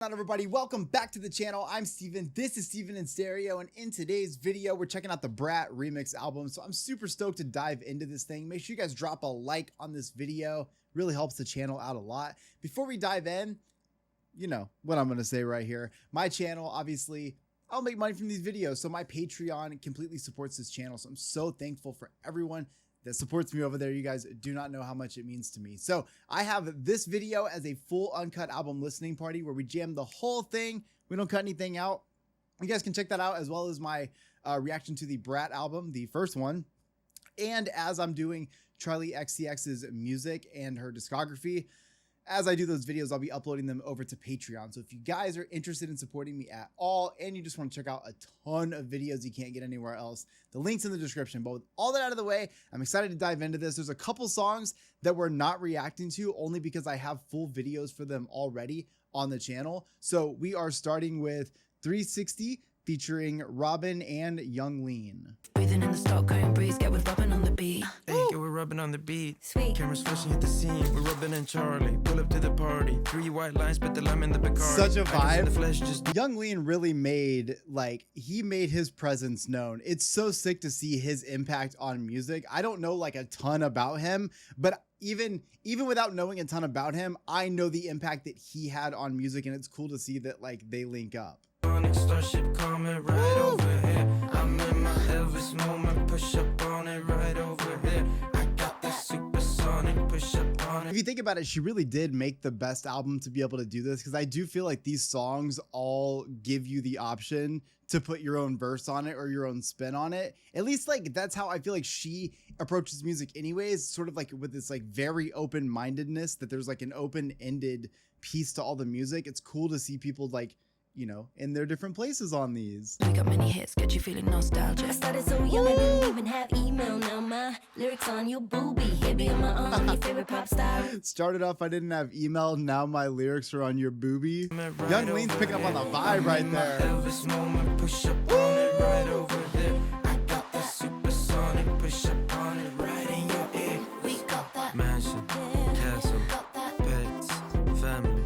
Not everybody, welcome back to the channel. I'm Steven. This is Steven in Stereo, and in today's video, we're checking out the Brat remix album. So I'm super stoked to dive into this thing. Make sure you guys drop a like on this video. Really helps the channel out a lot. Before we dive in, you know what I'm gonna say right here. My channel, obviously, I'll make money from these videos. So my Patreon completely supports this channel. So I'm so thankful for everyone that supports me over there. You guys do not know how much it means to me. So I have this video as a full uncut album listening party where we jam the whole thing. We don't cut anything out. You guys can check that out, as well as my reaction to the Brat album, the first one. And as I'm doing Charli XCX's music and her discography, as I do those videos, I'll be uploading them over to Patreon. So if you guys are interested in supporting me at all, and you just want to check out a ton of videos you can't get anywhere else, the link's in the description. But with all that out of the way, I'm excited to dive into this. There's a couple songs that we're not reacting to only because I have full videos for them already on the channel. So we are starting with 360 featuring Robin and Young Lean. Breathing in the Stockholm breeze, get with Robin on the beat. Hey, yeah, we're rubbing on the beat. Sweet. Cameras flashing at the scene. We're Robin and Charli. Pull up to the party. 3 white lines, put the lime in the Bacardi. Such a vibe. The flesh just... Young Lean really made, he made his presence known. It's so sick to see his impact on music. I don't know a ton about him, but even without knowing a ton about him, I know the impact that he had on music, and it's cool to see that they link up. Starship coming right over here. I'm in my Elvis moment. Push up on it right over here. I got the supersonic push up on it. If you think about it, she really did make the best album to be able to do this, because I do feel like these songs all give you the option to put your own verse on it or your own spin on it. At least that's how I feel like she approaches music anyways, sort of with this very open-mindedness, that there's an open-ended piece to all the music. It's cool to see people in their different places on these. We got many hits, get you feeling nostalgic. I started so young, I didn't even have email. Now my lyrics on your boobie. Here be on my arm, your favorite pop star. Started off, I didn't have email. Now my lyrics are on your boobie. Young Lean's picking up on the vibe right there. Elvis moment. Push up on it right over there. I got the supersonic push up on it right in your ear. We got that Mansion, castle, pets, family.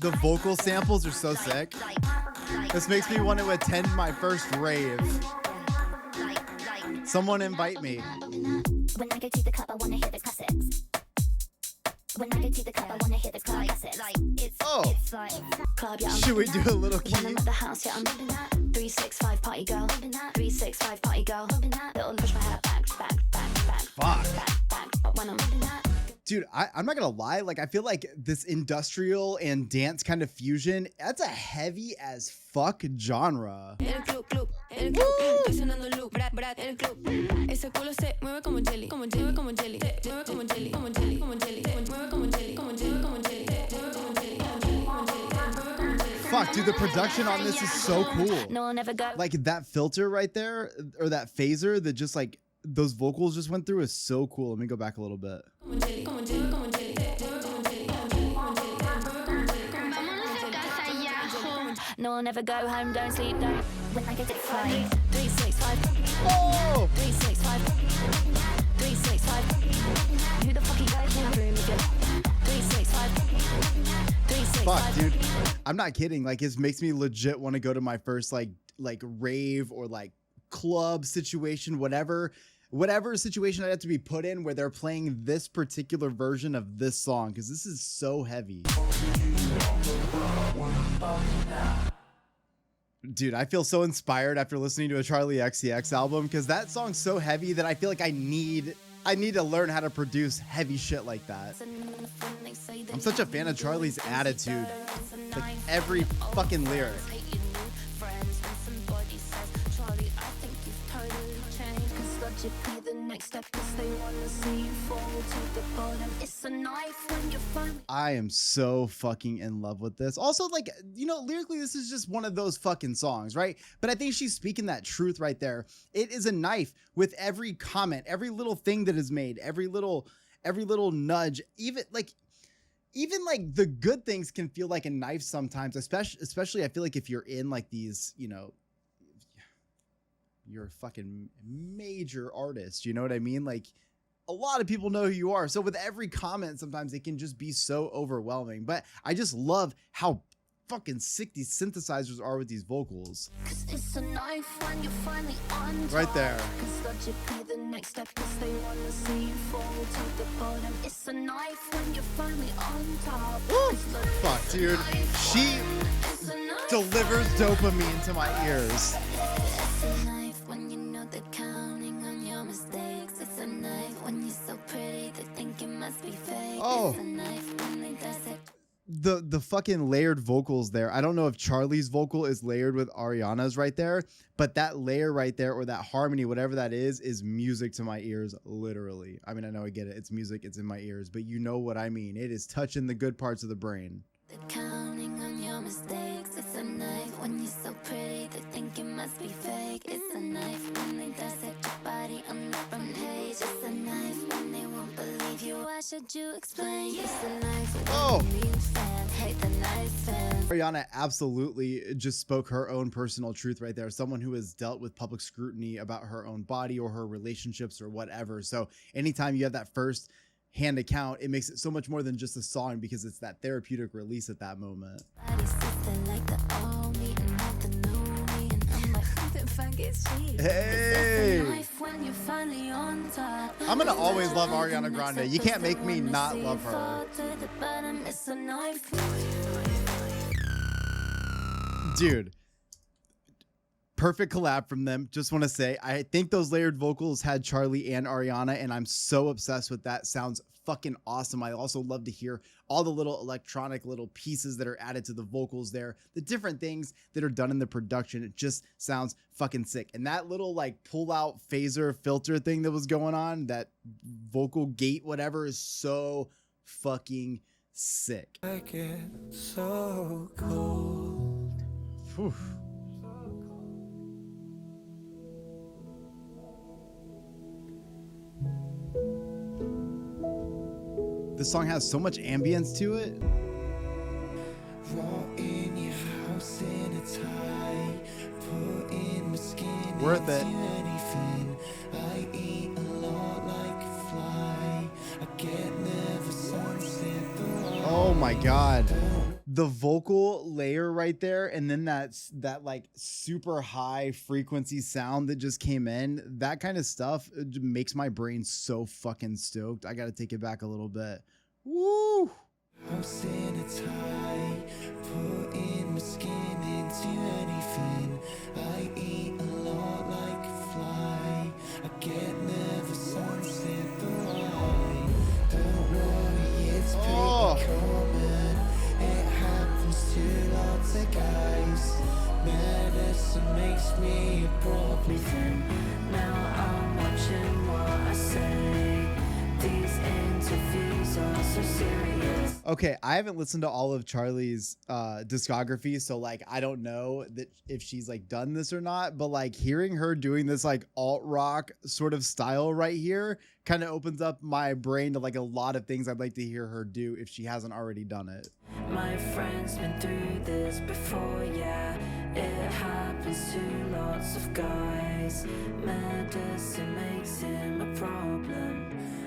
The vocal samples are so sick. This makes me want to attend my first rave. Someone invite me. When I go to the club, I wanna hear the classics. When I go to the club, I wanna hear the classics. Oh, It's like club, yeah, I'm should we do a little when I'm key? at the house, yeah, I'm 365 party girl. 365 party girl. Little push my hair back. Fuck. But when I'm Dude, I'm not gonna lie, I feel like this industrial and dance kind of fusion, that's a heavy as fuck genre. El club, estoy sonando loop, Brat, el club. Ese culo se mueve como jelly, como jelly, como jelly, mueve como jelly, como jelly, como jelly, mueve como jelly, como jelly, como jelly, mueve como jelly, como jelly, como jelly. Fuck, dude, the production on this is so cool. no, I'll never go. That filter right there, or that phaser that just those vocals just went through is so cool. Let me go back a little bit. Como jelly, como jelly, como jelly, mueve como jelly, como jelly, como jelly, mueve como jelly, como jelly. No, I'll never go home, don't sleep, don't. When I go to the club, 365. Oh! 365. 365. Who the fuck are you guys in the room again? 365. 365. Fuck, dude. I'm not kidding. It makes me legit want to go to my first rave or club situation, whatever situation I'd have to be put in where they're playing this particular version of this song, because this is so heavy. Dude, I feel so inspired after listening to a Charli XCX album, because that song's so heavy that I feel like I need to learn how to produce heavy shit like that. I'm such a fan of Charli's attitude. Every fucking lyric. I am so fucking in love with this. Also, lyrically, this is just one of those fucking songs, right? But I think she's speaking that truth right there. It is a knife with every comment, every little thing that is made, every little nudge, even the good things can feel like a knife sometimes, especially I feel like if you're in these, you're a fucking major artist, you know what I mean? a lot of people know who you are. So with every comment, sometimes it can just be so overwhelming. But I just love how fucking sick these synthesizers are with these vocals. It's a knife when you're finally on top. Right there. Cause logically the next step is they wanna see you fall to the bottom. It's a knife when you're finally on top. Fuck, dude. She delivers dopamine to my ears. It's a knife when you know they're counting on your mistakes. It's a knife when you're so pretty they think it must be fake. Oh. It's a knife when they dissect. The fucking layered vocals there. I don't know if Charli's vocal is layered with Ariana's right there, but that layer right there, or that harmony, whatever that is music to my ears, literally. I mean, I know I get it. It's music. It's in my ears, but you know what I mean. It is touching the good parts of the brain. They're counting on your mistakes. It's a knife when you're so pretty they think it must be fake. It's a knife when they dissect your body on the front page. It's a knife when they won't believe you. Why should you explain? It's a knife when Oh. you mean fans hate the knife fans. Ariana absolutely just spoke her own personal truth right there. Someone who has dealt with public scrutiny about her own body or her relationships or whatever. So anytime you have that first hand account, it makes it so much more than just a song, because it's that therapeutic release at that moment. Body sister like the all me and not the no me. And I'm like, who the fuck is she? Hey. It's a knife when you're finally on top. I'm gonna always love Ariana Grande. You can't make me not love her. Fall to the bottom. It's a knife. Dude, perfect collab from them. Just want to say, I think those layered vocals had Charli and Ariana, and I'm so obsessed with that. Sounds fucking awesome. I also love to hear all the little electronic little pieces that are added to the vocals there, the different things that are done in the production. It just sounds fucking sick. And that little like pull out phaser filter thing that was going on, that vocal gate, whatever, is so fucking sick. I get so cold. Whew. This song has so much ambience to it. Walk in your house in a tie, put in my skin Worth it. into anything. I eat a lot like a fly. I get nervous on simple. Oh my god. The vocal layer right there, and then that like super high frequency sound that just came in, that kind of stuff makes my brain so fucking stoked. I gotta take it back a little bit. Woo! House in a tie, put in my skin into anything. I eat a lot like a fly. I get nervous on simple. Don't worry, it's pretty common. It happens to lots of guys. Medicine makes me a problem. Now I'm watching what I say. These interviews are so serious. Okay, I haven't listened to all of Charli's discography, so like I don't know that if she's like done this or not, but like hearing her doing this like alt rock sort of style right here kind of opens up my brain to like a lot of things I'd like to hear her do if she hasn't already done it. My friend's been through this before, yeah. It happens to lots of guys. Medicine makes him a problem.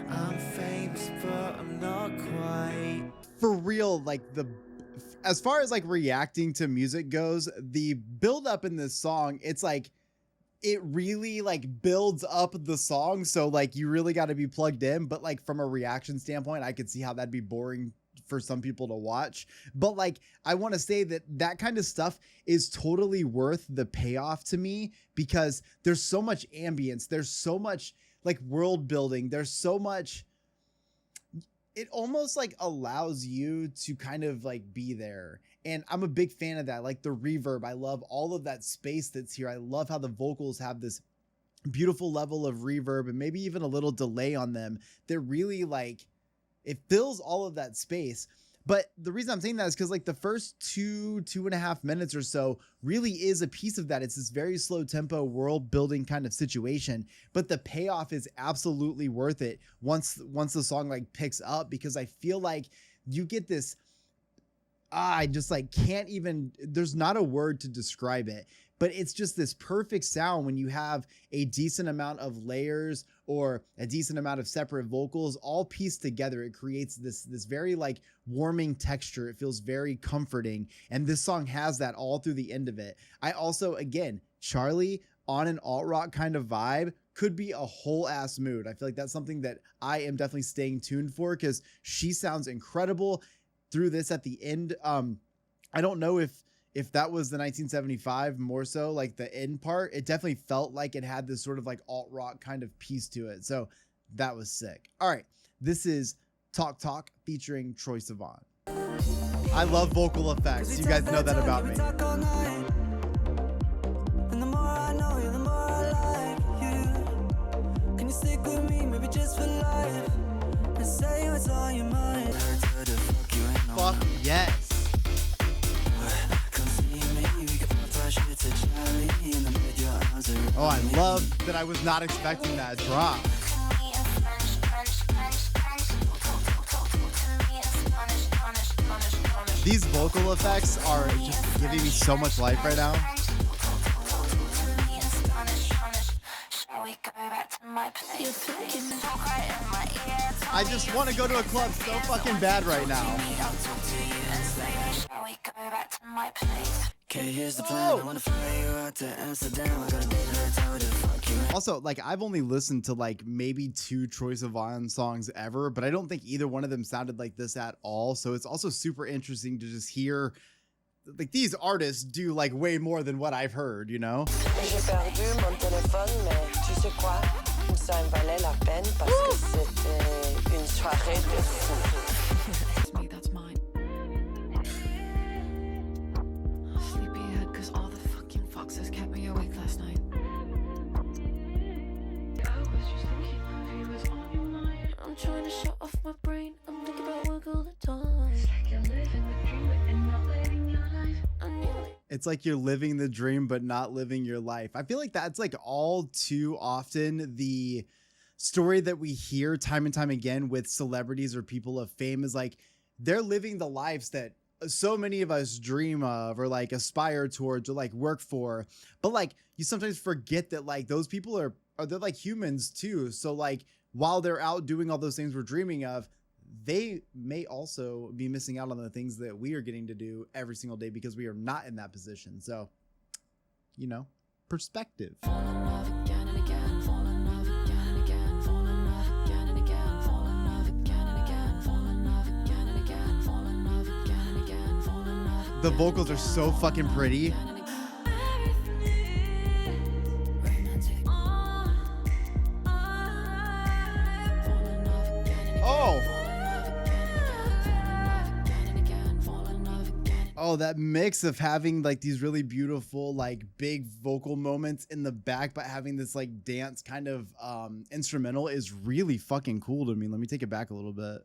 I'm famous, but I'm not quite. For real, like as far as like reacting to music goes, the build up in this song, it's like it really like builds up the song, so like you really got to be plugged in. But like from a reaction standpoint, I could see how that'd be boring for some people to watch. But like I want to say that kind of stuff is totally worth the payoff to me, because there's so much ambience, there's so much like world building, there's so much. It almost like allows you to kind of like be there. And I'm a big fan of that. Like the reverb, I love all of that space that's here. I love how the vocals have this beautiful level of reverb and maybe even a little delay on them. They're really like, it fills all of that space. But the reason I'm saying that is because like the first 2.5 minutes or so really is a piece of that. It's this very slow tempo world building kind of situation, but the payoff is absolutely worth it once the song like picks up, because I feel like you get this, I just like can't even, there's not a word to describe it, but it's just this perfect sound when you have a decent amount of layers or a decent amount of separate vocals all pieced together. It creates this very like warming texture. It feels very comforting, and this song has that all through the end of it. I also, again, Charli on an alt rock kind of vibe could be a whole ass mood. I feel like that's something that I am definitely staying tuned for, because she sounds incredible through this at the end. I don't know if that was the 1975 more so, like the end part. It definitely felt like it had this sort of like alt rock kind of piece to it. So that was sick. All right. This is Talk Talk featuring Troye Sivan. I love vocal effects. You guys know that about me. And the more I know you, the more I like you. Can you stick with me, maybe just for life? And say what's on your mind. Fuck yes. Oh, I love that. I was not expecting that drop. These vocal effects are just giving me so much life right now. I just want to go to a club so fucking bad right now. Okay, here's the plan. I wanna fly you out to Amsterdam. I gotta be there to fuck you. Also, like, I've only listened to like maybe 2 Troye Sivan songs ever, but I don't think either one of them sounded like this at all. So it's also super interesting to just hear like these artists do like way more than what I've heard, you know? J'ai perdu mon téléphone, mais tu sais quoi? Ça en valait la peine parce que c'était une soirée de fou. It's me, that's mine. Sleepyhead, because all the fucking foxes kept me awake last night. I was just thinking of you was on your mind. I'm trying to shut off my brain. I'm thinking about work all the time. It's like you're living the dream, but you're not living your life. I knew it. It's like you're living the dream, but not living your life. I feel like that's like all too often the story that we hear time and time again with celebrities or people of fame, is like they're living the lives that so many of us dream of or like aspire towards or like work for. But like you sometimes forget that like those people are they're like humans too. So like while they're out doing all those things we're dreaming of, they may also be missing out on the things that we are getting to do every single day because we are not in that position. So, you know, perspective. Fall in love again and again, fall in love again and again, fall in love again and again, fall in love again and again, fall in love again and again, fall in love again and again, fall in love. The vocals are so fucking pretty. Oh, that mix of having like these really beautiful, like big vocal moments in the back, but having this like dance kind of instrumental is really fucking cool to me. Let me take it back a little bit.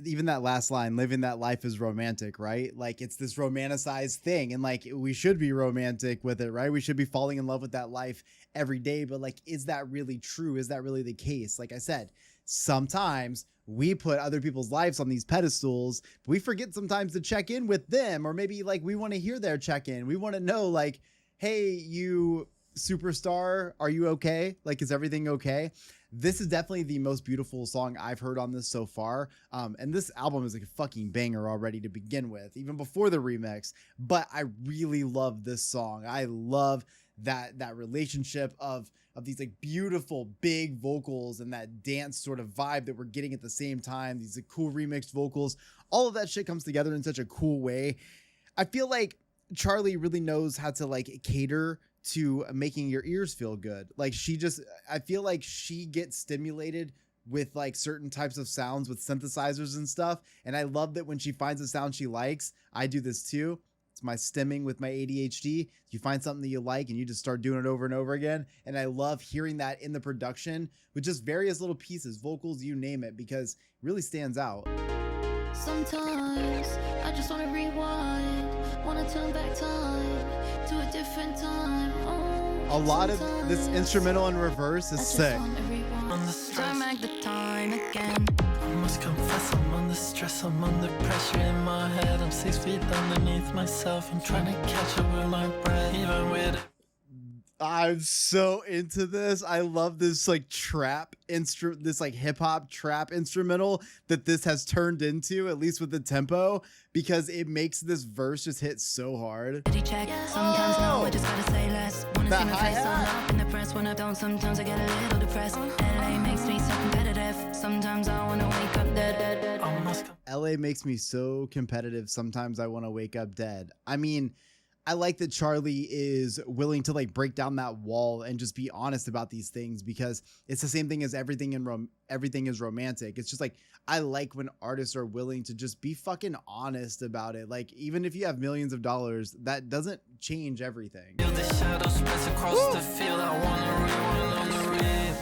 Even that last line, living that life is romantic, right? Like it's this romanticized thing, and like we should be romantic with it, right? We should be falling in love with that life every day. But like, is that really true? Is that really the case? Like I said, sometimes we put other people's lives on these pedestals, but we forget sometimes to check in with them, or maybe like we want to hear their check-in. We want to know like, hey, you superstar, are you okay? Like, is everything okay? This is definitely the most beautiful song I've heard on this so far. And this album is like a fucking banger already to begin with, even before the remix. But I really love this song. I love that relationship of these like beautiful big vocals and that dance sort of vibe that we're getting at the same time. These like, cool remixed vocals. All of that shit comes together in such a cool way. I feel like Charli really knows how to like cater to making your ears feel good. Like I feel like she gets stimulated with like certain types of sounds with synthesizers and stuff. And I love that when she finds a sound she likes, I do this too. It's my stimming with my ADHD. You find something that you like and you just start doing it over and over again. And I love hearing that in the production with just various little pieces, vocals, you name it, because it really stands out. Sometimes I just wanna rewind, wanna turn back time to a different time. A lot of this instrumental in reverse is sick. Turn back the time again. I must confess I'm under stress, I'm under pressure in my head. I'm 6 feet underneath myself, I'm trying to catch up with my breath, even with it. I'm so into this. I love this like trap this like hip hop trap instrumental that this has turned into, at least with the tempo, because it makes this verse just hit so hard. Sometimes no, I just gotta say less. Wanna That see my face all hi-hat. up in the press. When I don't, sometimes I get a little depressed. LA makes me so competitive. Sometimes I wanna wake up dead. I must LA makes me so competitive. Sometimes I want to wake up dead. I mean, I like that Charli is willing to like break down that wall and just be honest about these things, because it's the same thing as everything is romantic. It's just like, I like when artists are willing to just be fucking honest about it. Like, even if you have millions of dollars, that doesn't change everything. feel the shadow spreads across the field. I wanna rewind on the read.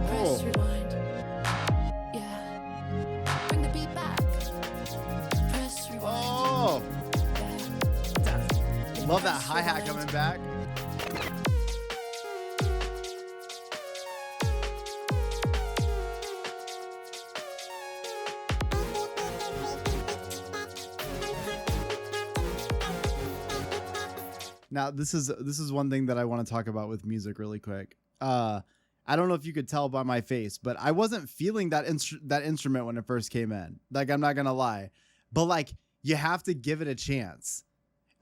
Press rewind. Yeah. Bring the beat back. Press rewind. Oh, love that hi-hat coming back. Now, this is one thing that I want to talk about with music really quick. I don't know if you could tell by my face, but I wasn't feeling that instrument when it first came in. Like, I'm not gonna lie, but like, you have to give it a chance.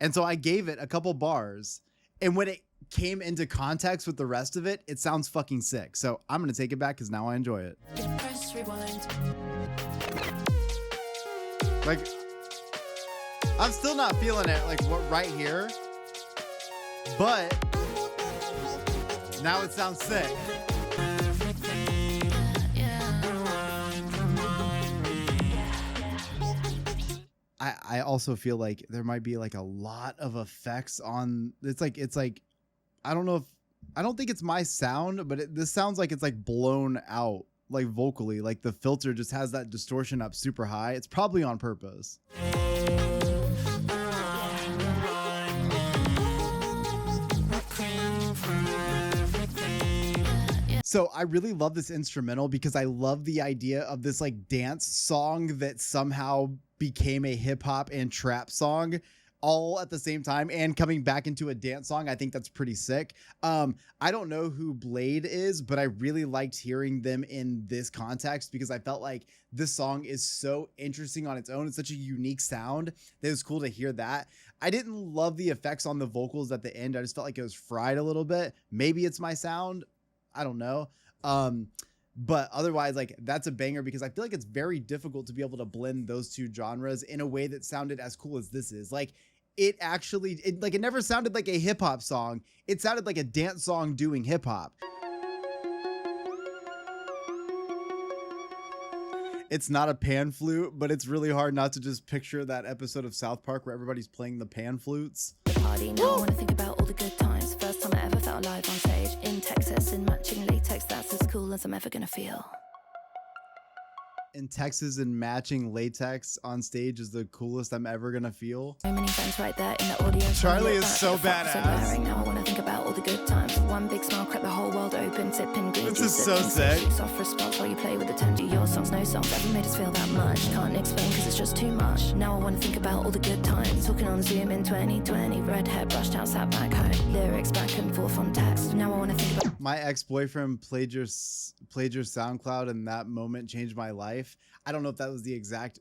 And so I gave it a couple bars, and when it came into context with the rest of it, it sounds fucking sick. So I'm gonna take it back because now I enjoy it. Press rewind. Like, I'm still not feeling it like what right here, but now it sounds sick. I also feel like there might be like a lot of effects on it's like I don't think it's my sound, but this sounds like it's like blown out like vocally, like the filter just has that distortion up super high. It's probably on purpose. So I really love this instrumental because I love the idea of this like dance song that somehow became a hip hop and trap song all at the same time and coming back into a dance song. I think that's pretty sick. I don't know who Blade is, but I really liked hearing them in this context because I felt like this song is so interesting on its own. It's such a unique sound that it was cool to hear that. I didn't love the effects on the vocals at the end. I just felt like it was fried a little bit. Maybe it's my sound. I don't know. But otherwise, like, that's a banger because I feel like it's very difficult to be able to blend those two genres in a way that sounded as cool as this is. Like, it never sounded like a hip hop song. It sounded like a dance song doing hip hop. It's not a pan flute, but it's really hard not to just picture that episode of South Park where everybody's playing the pan flutes. Party now, I wanna think about all the good times. First time I ever felt alive on stage in Texas in matching latex. That's as cool as I'm ever gonna feel. In Texas and matching latex on stage is the coolest I'm ever gonna feel. So many friends right there in the audience. Charli Look is back, so the fuck was I badass. wearing? Now I wanna think about all the good times. One big smile crept the whole world open, sipping green This juice, is so sipping sick. soft response while you play with the tender. Your songs, no songs, ever made us feel that much. Can't explain cause it's just too much. Now I wanna think about all the good times. Talking on Zoom in 2020. Red hair brushed out, sat back home. Lyrics back and forth on text. Now I wanna think about My ex-boyfriend played your SoundCloud and that moment changed my life. I don't know if that was the exact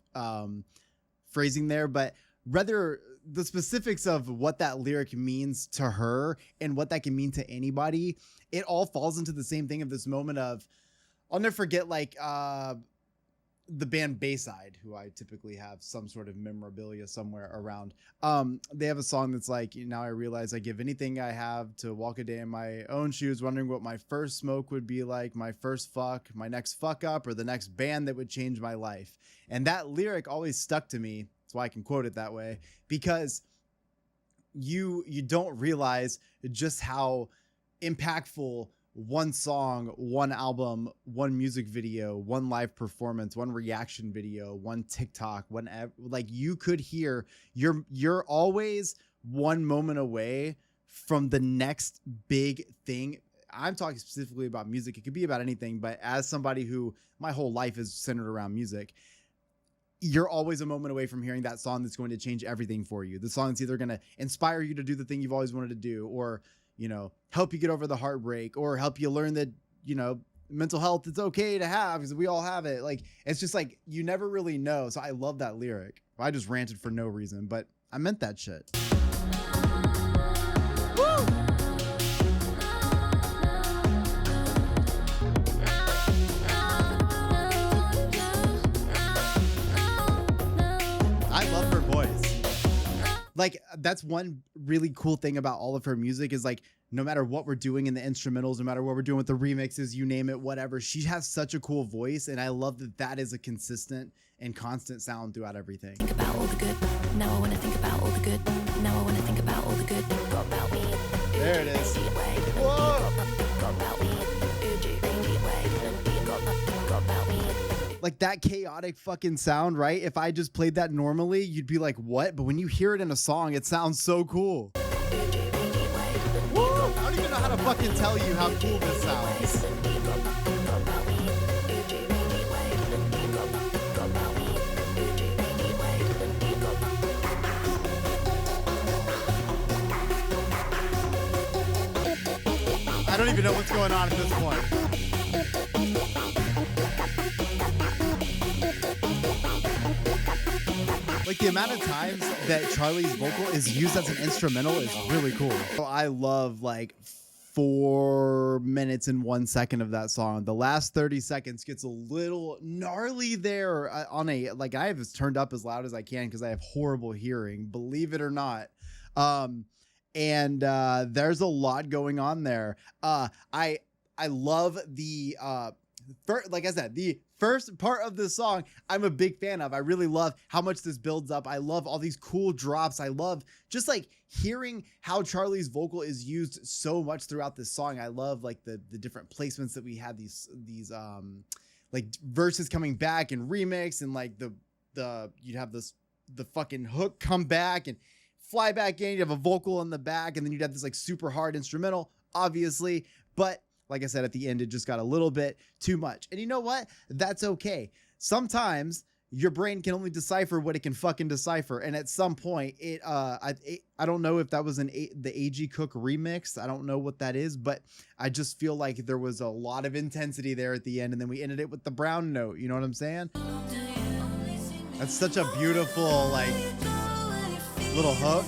phrasing there, but rather the specifics of what that lyric means to her and what that can mean to anybody, it all falls into the same thing of this moment of, I'll never forget, like, the band Bayside, who I typically have some sort of memorabilia somewhere around. They have a song that's like, now I realize I give anything I have to walk a day in my own shoes, wondering what my first smoke would be like, my first fuck, my next fuck up, or the next band that would change my life. And that lyric always stuck to me. That's why I can quote it that way, because you don't realize just how impactful one song, one album, one music video, one live performance, one reaction video, one TikTok, like you could hear, you're always one moment away from the next big thing. I'm talking specifically about music. It could be about anything, but as somebody who my whole life is centered around music, you're always a moment away from hearing that song that's going to change everything for you. The song's either going to inspire you to do the thing you've always wanted to do, or, you know, help you get over the heartbreak, or help you learn that, you know, mental health it's okay to have because we all have it. Like, it's just like, you never really know. So I love that lyric. I just ranted for no reason, but I meant that shit. Like, that's one really cool thing about all of her music is like, no matter what we're doing in the instrumentals, no matter what we're doing with the remixes, you name it, whatever, she has such a cool voice. And I love that that is a consistent and constant sound throughout everything. Think about all the good. Now I want to think about all the good. Now I want to think about all the good. Got about me. There it is. Whoa. Got about me. Got about me. Like that chaotic fucking sound, right? If I just played that normally, you'd be like, what? But when you hear it in a song, it sounds so cool. Woo! I don't even know how to fucking tell you how cool this sounds. I don't even know what's going on at this point. Like, the amount of times that Charli's vocal is used as an instrumental is really cool. So I love like 4 minutes and 1 second of that song. The last 30 seconds gets a little gnarly there on a, like, I have this turned up as loud as I can because I have horrible hearing, believe it or not. And there's a lot going on there. I love the, like I said, the first part of this song, I'm a big fan of. I really love how much this builds up. I love all these cool drops. I love just like hearing how Charli's vocal is used so much throughout this song. I love like the different placements that we had, these like verses coming back and remix, and like you'd have the fucking hook come back and fly back in. You'd have a vocal in the back, and then you'd have this like super hard instrumental, obviously, but like I said, at the end, it just got a little bit too much. And you know what? That's okay. Sometimes your brain can only decipher what it can fucking decipher. And at some point, I don't know if that was the A.G. Cook remix. I don't know what that is, but I just feel like there was a lot of intensity there at the end. And then we ended it with the brown note. You know what I'm saying? That's such a beautiful, like, little hook.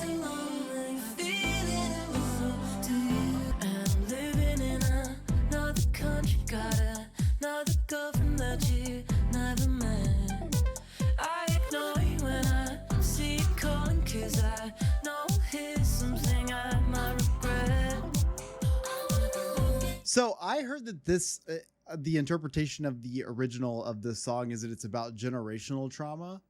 So I heard that this, the interpretation of the original of this song is that it's about generational trauma.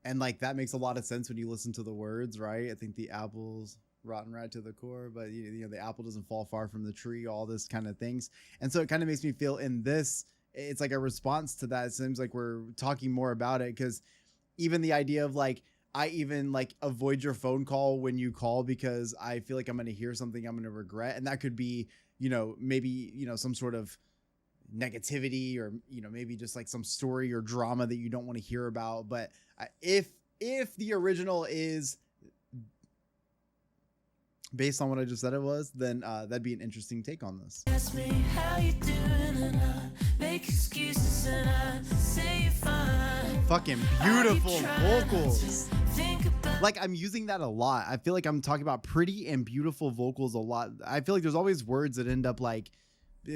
And like, that makes a lot of sense when you listen to the words, right? I think the apple's rotten right to the core, but you know, the apple doesn't fall far from the tree, all this kind of things. And so it kind of makes me feel in this, it's like a response to that. It seems like we're talking more about it, because even the idea of like, I even like avoid your phone call when you call because I feel like I'm going to hear something I'm going to regret. And that could be, you know, maybe, you know, some sort of negativity, or, you know, maybe just like some story or drama that you don't want to hear about. But if the original is based on what I just said it was, then that'd be an interesting take on this. Ask me how you doing, and I make excuses and I say you're fine. Fucking beautiful vocals. Like, I'm using that a lot. I feel like I'm talking about pretty and beautiful vocals a lot. I feel like there's always words that end up like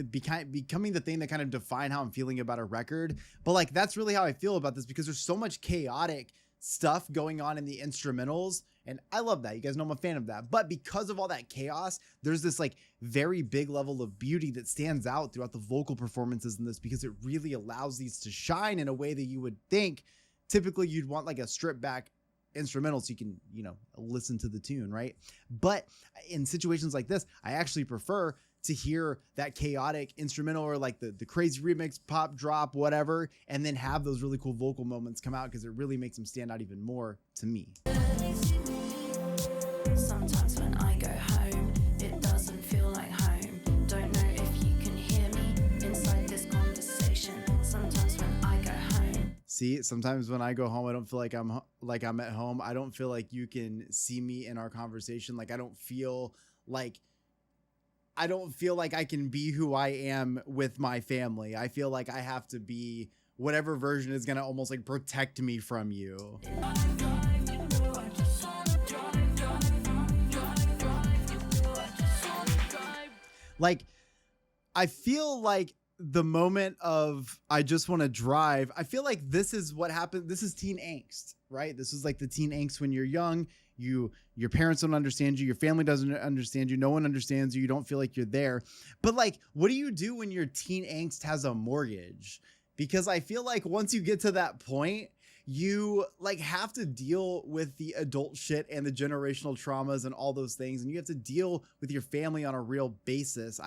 becoming the thing that kind of define how I'm feeling about a record. But like, that's really how I feel about this, because there's so much chaotic stuff going on in the instrumentals, and I love that. You guys know I'm a fan of that. But because of all that chaos, there's this like very big level of beauty that stands out throughout the vocal performances in this, because it really allows these to shine in a way that you would think typically you'd want like a stripped back instrumental so you can, you know, listen to the tune, right? But in situations like this, I actually prefer to hear that chaotic instrumental or like the crazy remix, pop, drop, whatever, and then have those really cool vocal moments come out because it really makes them stand out even more to me. Sometimes when I go home, it doesn't feel like home. Don't know if you can hear me inside this conversation. Sometimes when I go home. See, sometimes when I go home, I don't feel like I'm at home. I don't feel like you can see me in our conversation. Like I don't feel like I can be who I am with my family. I feel like I have to be whatever version is going to almost like protect me from you. Like, I feel like the moment of I just want to drive, I feel like this is what happened. This is teen angst, right? This is like the teen angst when you're young. Your parents don't understand you. Your family doesn't understand you. No one understands you. You don't feel like you're there. But like, what do you do when your teen angst has a mortgage? Because I feel like once you get to that point, you like have to deal with the adult shit and the generational traumas and all those things. And you have to deal with your family on a real basis.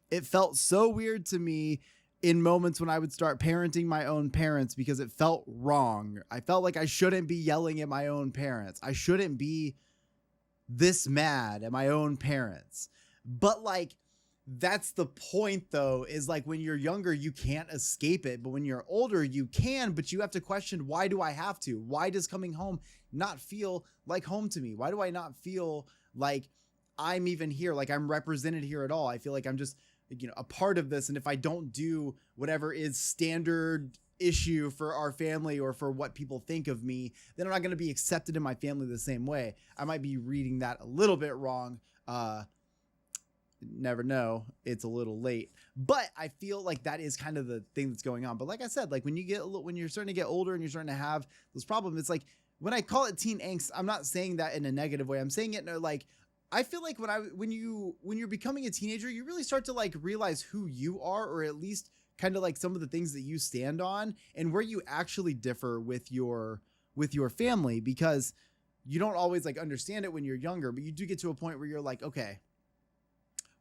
It felt so weird to me in moments when I would start parenting my own parents because it felt wrong. I felt like I shouldn't be yelling at my own parents. I shouldn't be this mad at my own parents. But like, that's the point though, is like when you're younger, you can't escape it. But when you're older, you can, but you have to question, why do I have to? Why does coming home not feel like home to me? Why do I not feel like I'm even here? Like I'm represented here at all? I feel like I'm just, you know, a part of this. And if I don't do whatever is standard issue for our family or for what people think of me, then I'm not going to be accepted in my family the same way. I might be reading that a little bit wrong. Never know. It's a little late, but I feel like that is kind of the thing that's going on. But like I said, like when you're starting to get older and you're starting to have those problems, it's like when I call it teen angst, I'm not saying that in a negative way. I'm saying it in a, like, I feel like when you're becoming a teenager, you really start to like realize who you are, or at least kind of like some of the things that you stand on and where you actually differ with your family, because you don't always like understand it when you're younger, but you do get to a point where you're like, okay,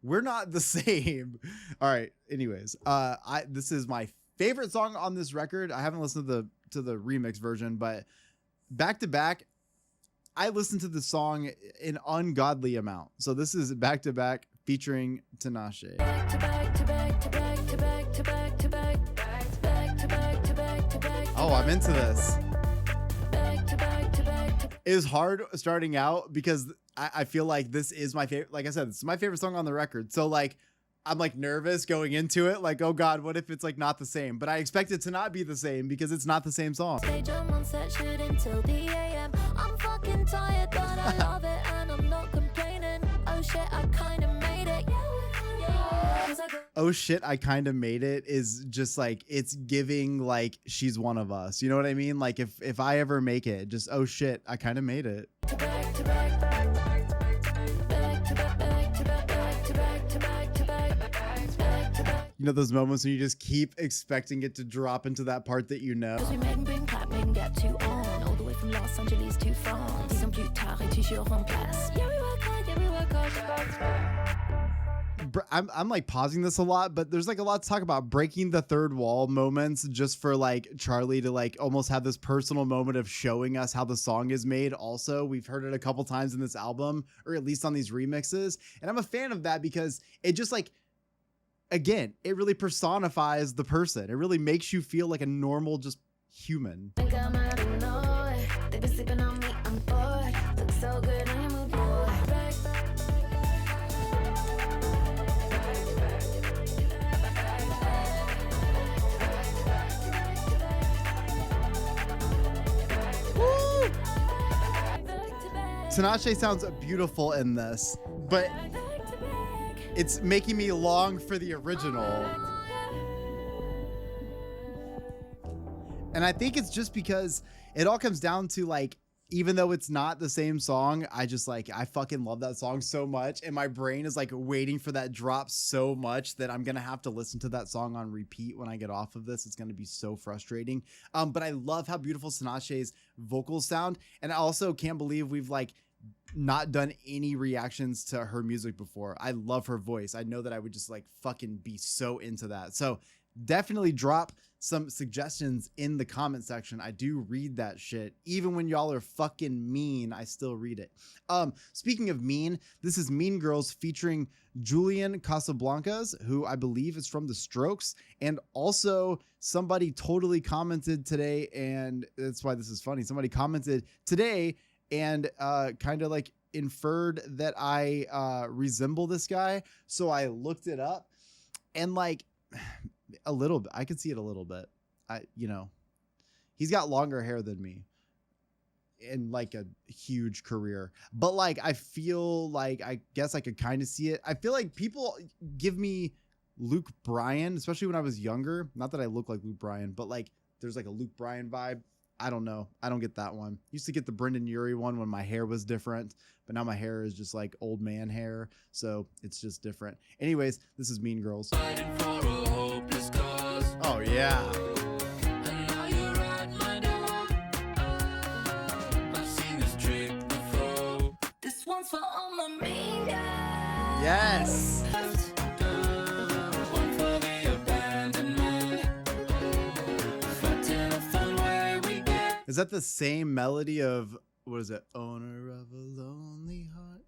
we're not the same. All right. Anyways, this is my favorite song on this record. I haven't listened to the remix version, but back to back, I listened to the song an ungodly amount. So this is Back to Back featuring Tinashe. Oh, I'm into this. It was hard starting out because I feel like this is my favorite. Like I said, this is my favorite song on the record. So like, I'm like nervous going into it. Like, oh God, what if it's like not the same? But I expect it to not be the same because it's not the same song. I'm fucking tired, but I love it and I'm not complaining. Oh shit, I kind of made it. Oh shit, I kind of made it is just like, it's giving like she's one of us. You know what I mean? Like if I ever make it, just, oh shit, I kind of made it. You know those moments when you just keep expecting it to drop into that part that you know. I'm like pausing this a lot, but there's like a lot to talk about breaking the third wall moments just for like Charli to like almost have this personal moment of showing us how the song is made. Also, we've heard it a couple times in this album, or at least on these remixes. And I'm a fan of that because it just like, again, it really personifies the person. It really makes you feel like a normal, just human. Tinashe sounds beautiful in this, but it's making me long for the original. And I think it's just because it all comes down to like even though it's not the same song, I just like, I fucking love that song so much. And my brain is like waiting for that drop so much that I'm going to have to listen to that song on repeat when I get off of this. It's going to be so frustrating. But I love how beautiful Tinashe's vocals sound. And I also can't believe we've like not done any reactions to her music before. I love her voice. I know that I would just like fucking be so into that. So definitely drop some suggestions in the comment section. I do read that shit. Even when y'all are fucking mean, I still read it. Speaking of mean, this is Mean Girls featuring Julian Casablancas, who I believe is from The Strokes. And also somebody totally commented today, and that's why this is funny. Somebody commented today and kind of like inferred that I resemble this guy. So I looked it up and like a little bit, I could see it a little bit. He's got longer hair than me and like a huge career, but like, I feel like, I guess I could kind of see it. I feel like people give me Luke Bryan, especially when I was younger. Not that I look like Luke Bryan, but like there's like a Luke Bryan vibe. I don't know. I don't get that one. Used to get the Brendan Urie one when my hair was different, but now my hair is just like old man hair. So it's just different. Anyways, this is Mean Girls. Oh yeah. This one's for all my mean guys. Yes. One for the abandonment. Fighting a fun way we get. Is that the same melody of, what is it? Owner of a lonely heart.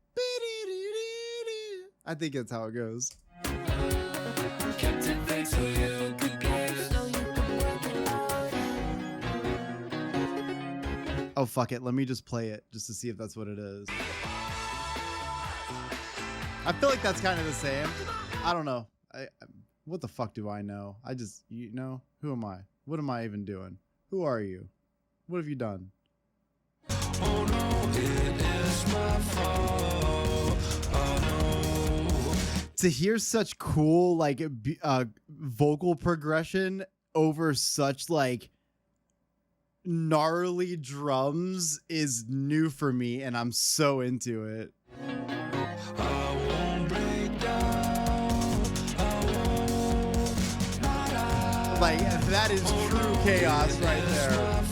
I think that's how it goes. Captivate so you can get. Oh, fuck it. Let me just play it just to see if that's what it is. I feel like that's kind of the same. I don't know. What the fuck do I know? Who am I? What am I even doing? Who are you? What have you done? Oh no, it is my fault. Oh no. To hear such cool like vocal progression over such like gnarly drums is new for me, and I'm so into it. I won't break down. I won't. Like, that is true chaos right there.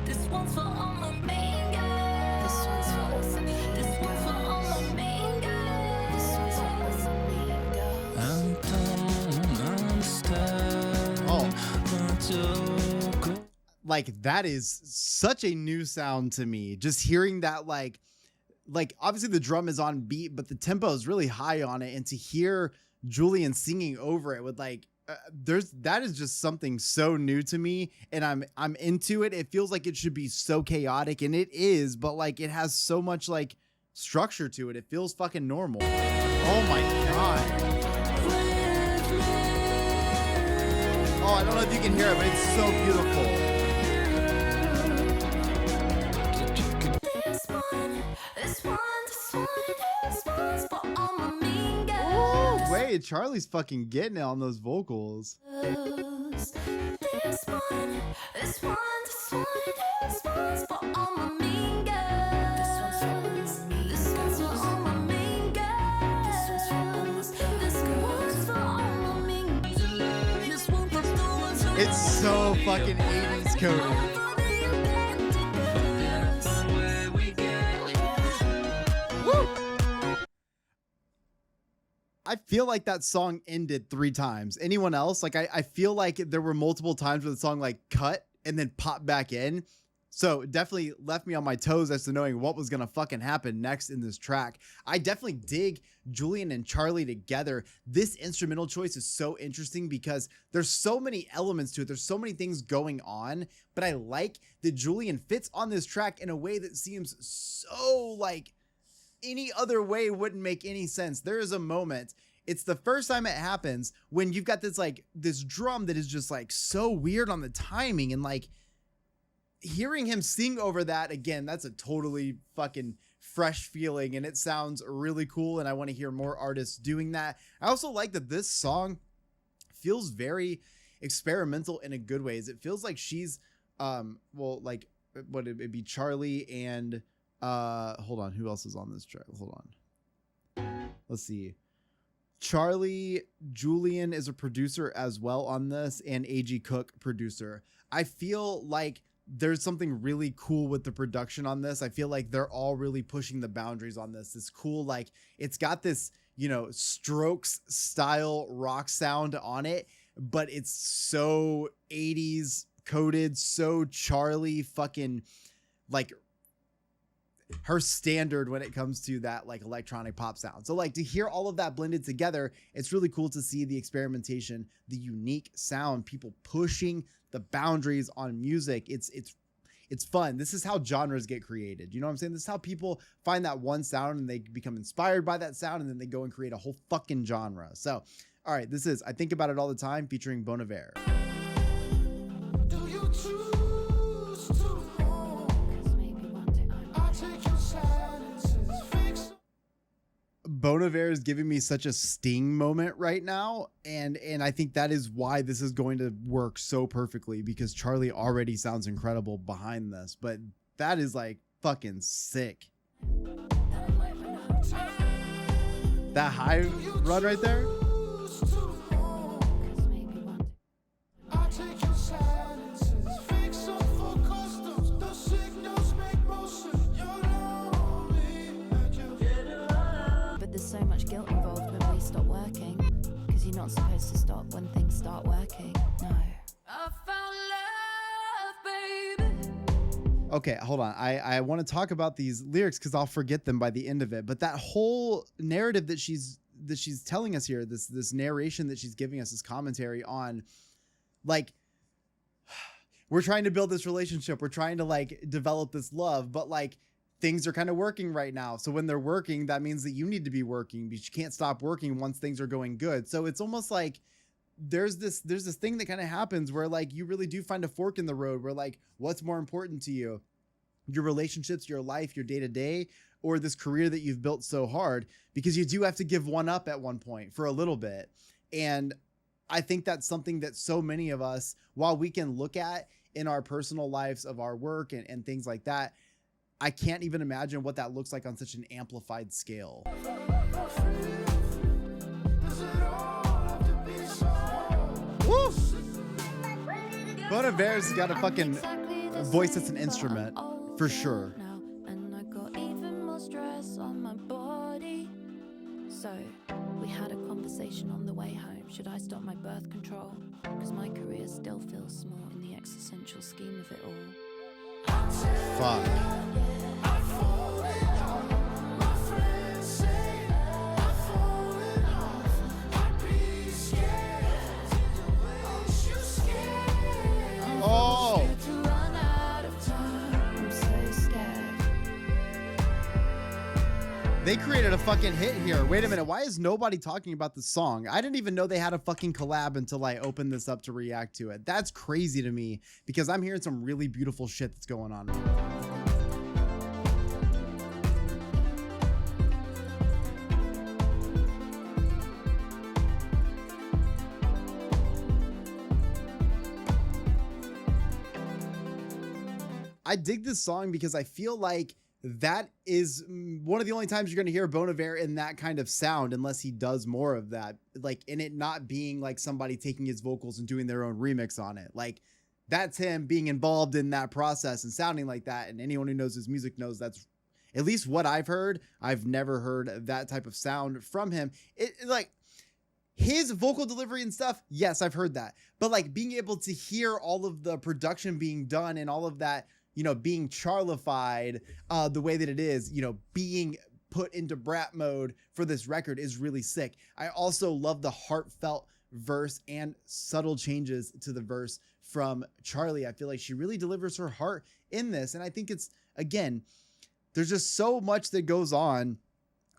This one's for all my mean guys. This one's for all my mean guys. This one's for all my mean guys. I don't understand. Oh. But you Like, that is such a new sound to me. Just hearing that, like obviously the drum is on beat, but the tempo is really high on it. And to hear Julian singing over it with like, that is just something so new to me, and I'm into it. It feels like it should be so chaotic, and it is, but like it has so much like structure to it. It feels fucking normal. Oh my god. Oh, I don't know if you can hear it, but it's so beautiful. This one's for all my mean guys. Oh, wait, Charlie's fucking getting it on those vocals. This one's for all my mean guys. This one's for all my mean guys. This one's for all my mean guys. This one for the ones who It's so fucking 80s coded. I feel like that song ended 3 times. Anyone else? Like, I feel like there were multiple times where the song like cut and then popped back in. So definitely left me on my toes as to knowing what was going to fucking happen next in this track. I definitely dig Julian and Charli together. This instrumental choice is so interesting because there's so many elements to it. There's so many things going on, but I like that Julian fits on this track in a way that seems so like any other way wouldn't make any sense. There is a moment, it's the first time it happens, when you've got this like this drum that is just like so weird on the timing, and like hearing him sing over that again, that's a totally fucking fresh feeling, and it sounds really cool, and I want to hear more artists doing that. I also like that this song feels very experimental in a good ways. It feels like she's like what it'd be Charli and hold on, who else is on this track? Hold on. Let's see. Charli, Julian is a producer as well on this, and AG Cook producer. I feel like there's something really cool with the production on this. I feel like they're all really pushing the boundaries on this. It's cool. Like it's got this, you know, Strokes style rock sound on it, but it's so 80s coded, so Charli fucking like her standard when it comes to that like electronic pop sound. So like to hear all of that blended together, it's really cool to see the experimentation, the unique sound, people pushing the boundaries on music. It's fun. This is how genres get created. You know what I'm saying? This is how people find that one sound and they become inspired by that sound and then they go and create a whole fucking genre. So, all right, this is I Think About It All the Time featuring Bon Iver. Do you choose to? I take your silences, fix. Bon Iver is giving me such a Sting moment right now, and I think that is why this is going to work so perfectly, because Charli already sounds incredible behind this, but that is like fucking sick. That high run right there. I take your silences, fix up for customs. The signals make motion. You're lonely and you're But there's so much guilt involved when we stop working, because you're not supposed to stop when things start working. No. I found love, baby. Okay, hold on. I want to talk about these lyrics because I'll forget them by the end of it. But that whole narrative that she's telling us here, this narration that she's giving us, this commentary on, like, we're trying to build this relationship. We're trying to like develop this love, but like things are kind of working right now. So when they're working, that means that you need to be working, because you can't stop working once things are going good. So it's almost like there's this thing that kind of happens where like you really do find a fork in the road where like what's more important to you, your relationships, your life, your day to day, or this career that you've built so hard, because you do have to give one up at one point for a little bit. And I think that's something that so many of us, while we can look at in our personal lives of our work and things like that, I can't even imagine what that looks like on such an amplified scale. Woo! Bon Iver's got a fucking voice that's an instrument, for sure. Now, and I got even more stress on my body. So we had a conversation on the way home. Should I stop my birth control? Because my career still feels small in the existential scheme of it all. Fuck. Oh! To run out of time, I'm so scared. They created a fucking hit here. Wait a minute. Why is nobody talking about the song? I didn't even know they had a fucking collab until I opened this up to react to it. That's crazy to me, because I'm hearing some really beautiful shit that's going on. I dig this song because I feel like that is one of the only times you're going to hear Bon Iver in that kind of sound, unless he does more of that, like in it not being like somebody taking his vocals and doing their own remix on it. Like that's him being involved in that process and sounding like that. And anyone who knows his music knows that's at least what I've heard. I've never heard that type of sound from him. It like his vocal delivery and stuff. Yes, I've heard that, but like being able to hear all of the production being done and all of that, you know, being Charlified the way that it is, you know, being put into Brat mode for this record is really sick. I also love the heartfelt verse and subtle changes to the verse from Charli. I feel like she really delivers her heart in this. And I think it's, again, there's just so much that goes on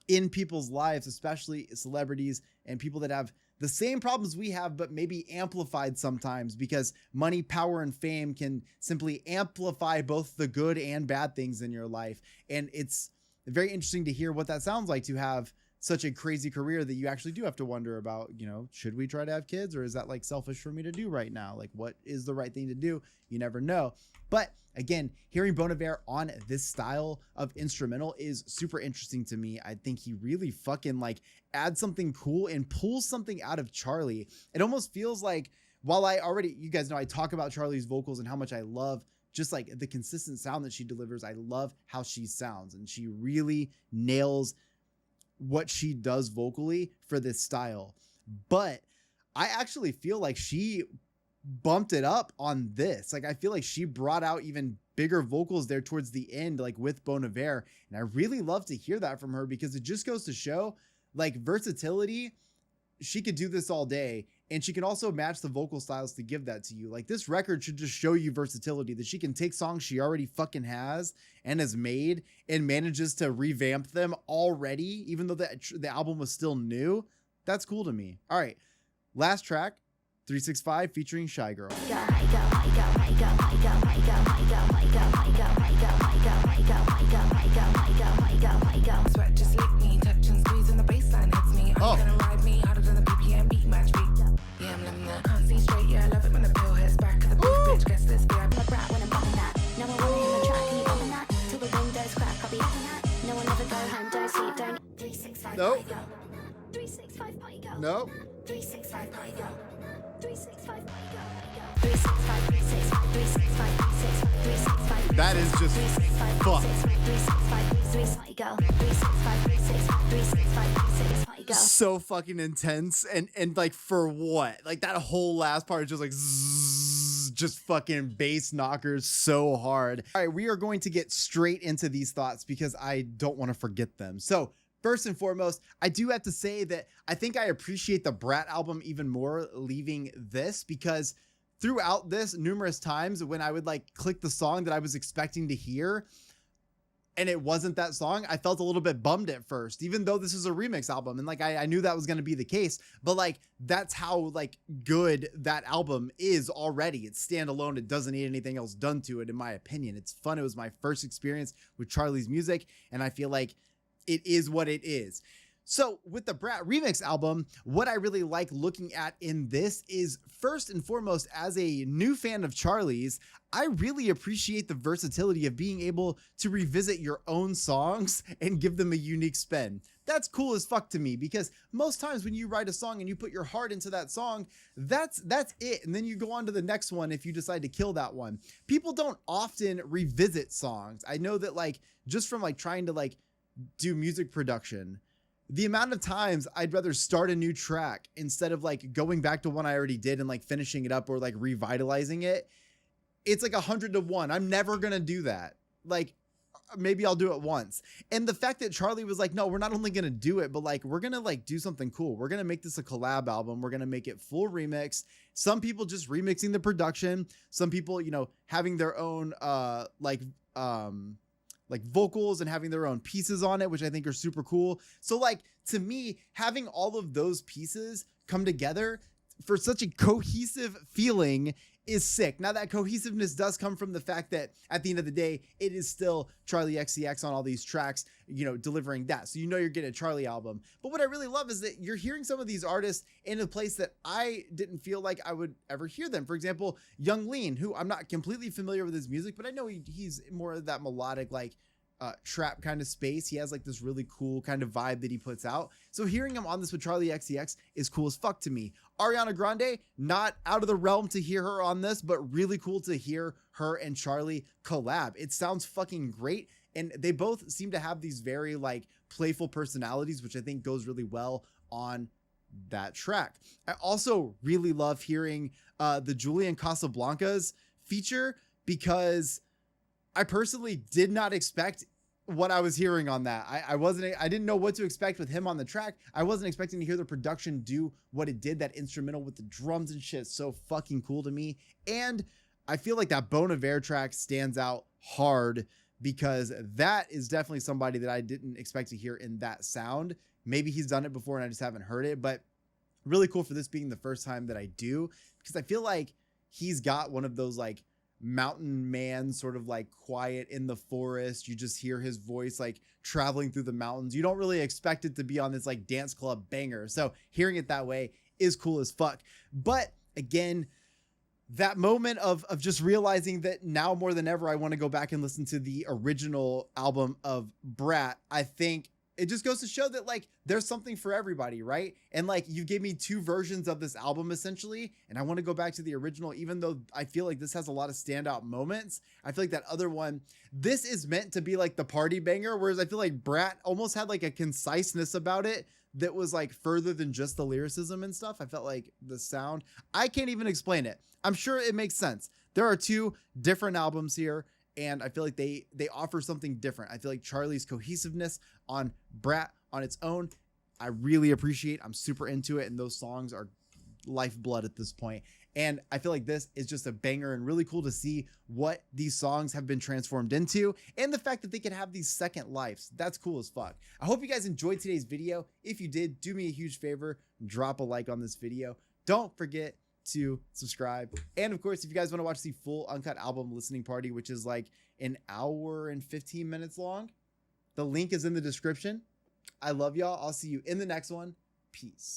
in people's lives, especially celebrities and people that have the same problems we have, but maybe amplified sometimes, because money, power, and fame can simply amplify both the good and bad things in your life. And it's very interesting to hear what that sounds like, to have such a crazy career that you actually do have to wonder about, you know, should we try to have kids, or is that like selfish for me to do right now? Like, what is the right thing to do? You never know. But again, hearing Bon Iver on this style of instrumental is super interesting to me. I think he really fucking like adds something cool and pulls something out of Charli. It almost feels like, while you guys know I talk about Charli's vocals and how much I love just like the consistent sound that she delivers. I love how she sounds, and she really nails what she does vocally for this style. But I actually feel like she bumped it up on this. Like, I feel like she brought out even bigger vocals there towards the end, like with Bon Iver. And I really love to hear that from her, because it just goes to show like versatility. She could do this all day, and she can also match the vocal styles to give that to you. Like, this record should just show you versatility, that she can take songs she already fucking has and has made and manages to revamp them already, even though the album was still new. That's cool to me. All right, last track, 365 featuring Shy Girl. Sweat just lick me, touch and squeeze and the baseline hits me. Are you gonna ride me harder than the BPM beat match beat? Yeah, I'm living that. Can't see straight, yeah, I love it when the pill hits back of the beef, bitch. Guess this, yeah, I'm a brat when I'm bumping that. No one wanna hear my track, keep bumping that. Till the windows crack, I'll be having that. No one ever go home, don't sleep, don't. 365 Nope. party girl. 365 party girl. Nope. 365 party girl. 365 party girl. 365, 365, 365, 365, 365. That is just fuck. 365, 365 girl. 365, 365, 365 girl. So fucking intense, and like, for what? Like, that whole last part is just like zzz, just fucking bass knockers so hard. All right, we are going to get straight into these thoughts because I don't want to forget them. So first and foremost, I do have to say that I think I appreciate the Brat album even more leaving this, because throughout this, numerous times when I would like click the song that I was expecting to hear and it wasn't that song, I felt a little bit bummed at first, even though this is a remix album. And like, I knew that was going to be the case, but like, that's how like good that album is already. It's standalone. It doesn't need anything else done to it, in my opinion. It's fun. It was my first experience with Charli's music, and I feel like it is what it is. So with the Brat remix album, what I really like looking at in this is, first and foremost, as a new fan of Charli's, I really appreciate the versatility of being able to revisit your own songs and give them a unique spin. That's cool as fuck to me, because most times when you write a song and you put your heart into that song, that's it. And then you go on to the next one if you decide to kill that one. People don't often revisit songs. I know that, like, just from like trying to like do music production, the amount of times I'd rather start a new track instead of like going back to one I already did and like finishing it up or like revitalizing it. It's like 100 to 1. I'm never going to do that. Like, maybe I'll do it once. And the fact that Charli was like, no, we're not only going to do it, but like, we're going to like do something cool. We're going to make this a collab album. We're going to make it full remix. Some people just remixing the production. Some people, you know, having their own, like vocals and having their own pieces on it, which I think are super cool. So like, to me, having all of those pieces come together for such a cohesive feeling is sick. Now, that cohesiveness does come from the fact that at the end of the day, it is still Charli XCX on all these tracks, you know, delivering that. So you know you're getting a Charli album. But what I really love is that you're hearing some of these artists in a place that I didn't feel like I would ever hear them. For example, Young Lean, who I'm not completely familiar with his music, but I know he's more of that melodic, like, trap kind of space. He has like this really cool kind of vibe that he puts out. So hearing him on this with Charli XCX is cool as fuck to me. Ariana Grande, not out of the realm to hear her on this, but really cool to hear her and Charli collab. It sounds fucking great. And they both seem to have these very like playful personalities, which I think goes really well on that track. I also really love hearing the Julian Casablancas feature, because I personally did not expect what I was hearing on that. I didn't know what to expect with him on the track. I wasn't expecting to hear the production do what it did, that instrumental with the drums and shit. So fucking cool to me. And I feel like that Bon Iver track stands out hard, because that is definitely somebody that I didn't expect to hear in that sound. Maybe he's done it before and I just haven't heard it, but really cool for this being the first time that I do, because I feel like he's got one of those like mountain man, sort of like quiet in the forest. You just hear his voice like traveling through the mountains. You don't really expect it to be on this like dance club banger. So hearing it that way is cool as fuck. But again, that moment of just realizing that now more than ever, I want to go back and listen to the original album of Brat. I think it just goes to show that like there's something for everybody, right? And like you gave me two versions of this album essentially, and I want to go back to the original, even though I feel like this has a lot of standout moments. I feel like that other one, this is meant to be like the party banger, whereas I feel like Brat almost had like a conciseness about it that was like further than just the lyricism and stuff. I felt like the sound, I can't even explain it. I'm sure it makes sense. There are two different albums here, and I feel like they offer something different. I feel like Charli's cohesiveness on Brat on its own, I really appreciate. I'm super into it, and those songs are lifeblood at this point. And I feel like this is just a banger and really cool to see what these songs have been transformed into, and the fact that they can have these second lives. That's cool as fuck. I hope you guys enjoyed today's video. If you did, do me a huge favor, drop a like on this video. Don't forget to subscribe. And of course, if you guys want to watch the full uncut album listening party, which is like an hour and 15 minutes long, the link is in the description. I love y'all. I'll see you in the next one. Peace.